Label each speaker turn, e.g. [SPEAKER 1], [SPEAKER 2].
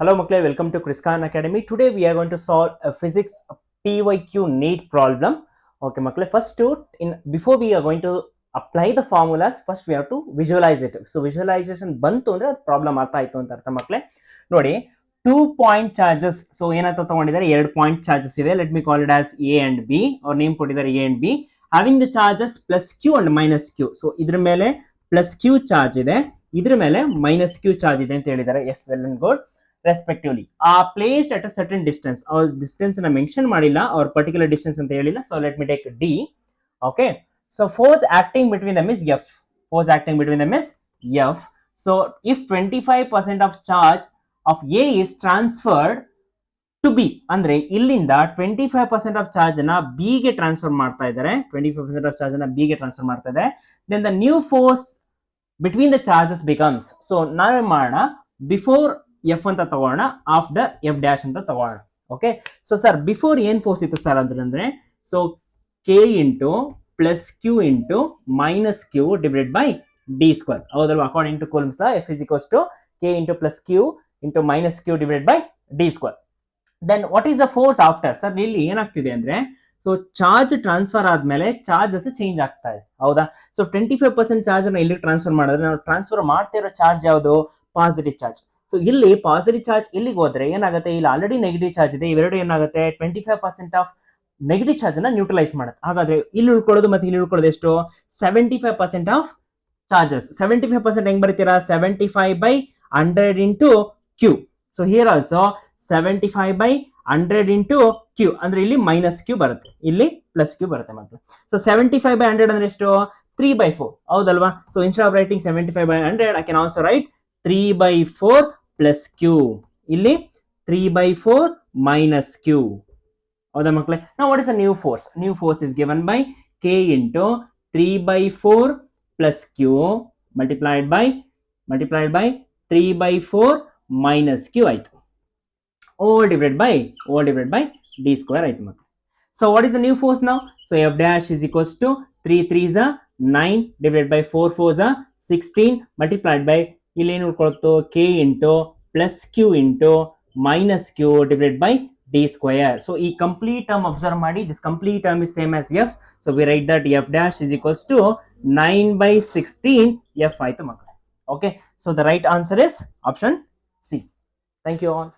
[SPEAKER 1] Hello Makle, welcome to Chris Khan Academy. Today we are going to solve a physics PYQ NEET problem. Okay Makle, before we are going to apply the formulas, first we have to visualize it. So visualization bantu andre problem artha aitu anta artha makle. Nodi 2-point charges. So ಏನಂತ ತಗೊಂಡಿದ್ದಾರೆ 2 point charges ಇದೆ. Let me call it as A and B or name ಕೊಟ್ಟಿದ್ದಾರೆ A and B having the charges plus Q and minus Q. So ಇದ್ರ ಮೇಲೆ plus Q charge ಇದೆ, ಇದ್ರ ಮೇಲೆ minus Q charge ಇದೆ ಅಂತ ಹೇಳಿದ್ದಾರೆ. Yes, well and good. Respectively are placed at a certain distance. Our distance na mention madilla or particular distance anta helilla. So let me take D. Okay, so force acting between them is F. Force acting between them is F. So if 25% of charge of A is transferred to B, ಅಂದ್ರೆ ಇಲ್ಲಿಂದ 25% of charge na B ಗೆ transfer ಮಾಡ್ತಾ ಇದ್ದಾರೆ, 25% of charge na B ಗೆ transfer ಮಾಡ್ತಾ ಇದೆ, then the new force between the charges becomes, so ನಾವೇ ಮಾಡೋಣ, ಬಿಫೋರ್ ಎಫ್ ಅಂತ ತಗೋಣ, ಆಫ್ಟರ್ ಎಫ್ ಡ್ಯಾಶ್ ಅಂತ ತಗೋಣ. ಓಕೆ, ಸೊ ಸರ್ ಬಿಫೋರ್ ಏನ್ ಫೋರ್ಸ್ ಇತ್ತು ಸರ್ ಅಂದ್ರೆ, so K into plus Q into minus Q divided by D square. ಹೌದಲ್ವಾ? According to Coulomb's law F is equals to K into plus Q into minus Q divided by D square. Then what is the force after? Sir ಇಲ್ಲಿ ಏನಾಗ್ತಿದೆ ಅಂದ್ರೆ, so charge transfer ಆದ್ಮೇಲೆ charges change ಆಗ್ತಾ ಇದೆ, ಹೌದಾ? So 25% charge ಅನ್ನ ಇಲ್ಲಿ transfer ಮಾಡಿದ್ರೆ ನಾವು ಟ್ರಾನ್ಸ್ಫರ್ ಮಾಡ್ತಿರೋ ಚಾರ್ಜ್ ಯಾವುದು? Positive charge. ಸೊ ಇಲ್ಲಿ ಪಾಸಿಟಿವ್ ಚಾರ್ಜ್ ಇಲ್ಲಿಗೆ ಹೋದ್ರೆ ಏನಾಗುತ್ತೆ, ಇಲ್ಲಿ ಆಲ್ರೆಡಿ ನೆಗೆಟಿವ್ ಚಾರ್ಜ್ ಇದೆ, ಇವೆರಡು ಏನಾಗುತ್ತೆ 25% ಆಫ್ ನೆಗೆಟಿವ್ ಚಾರ್ಜ್ ಅನ್ನ ನ್ಯೂಟ್ರಲೈಸ್ ಮಾಡುತ್ತೆ. ಹಾಗಾದ್ರೆ ಇಲ್ಲಿ ಉಳ್ಕೊಳ್ಳೋದು ಮತ್ತೆ ಇಲ್ಲಿ ಉಳ್ಕೊಳ್ಳೋದು ಎಷ್ಟು? 75% ಆಫ್ ಚಾರ್ಜಸ್. 75% ಹೆಂಗ್ ಬರೀತೀರಾ? 75/100 into q. So here also 75/100 into q ಅಂದ್ರೆ ಇಲ್ಲಿ ಮೈನಸ್ ಕ್ಯೂ ಬರುತ್ತೆ, ಇಲ್ಲಿ ಪ್ಲಸ್ ಕ್ಯೂ ಬರುತ್ತೆ ಮಕ್ಕಳು. ಸೊ 75/100 ಅಂದ್ರೆ ಎಷ್ಟು? 3/4, ಹೌದಲ್ವಾ? So instead of writing 75/100 I can also write 3/4 plus q. ಇಲ್ಲಿ 3/4 ಮೈನಸ್ ಕ್ಯೂ, ಹೌದಾ ಮಕ್ಕಳೇ? Now what is the new force? New force is given by k into 3/4 plus q multiplied by 3/4 minus q ಆಯ್ತು, all divided by d square ಆಯ್ತು ಮಕ್ಕಳು. So what is the new force now? So f dash is equals to 3 3s are 9 divided by 4 4s are 16 multiplied by ಇಲ್ಲಿ ಏನು ಉಳ್ಕೊಳ್ತು? k into plus Q into minus Q divided by d square. So ಈ complete term observe ಮಾಡಿ, this complete term is same as F. So we write that F dash is equals to 9/16 F ಆಯ್ತು ಮಕ್ಕಳು. Okay, so the right answer is option C. Thank you all.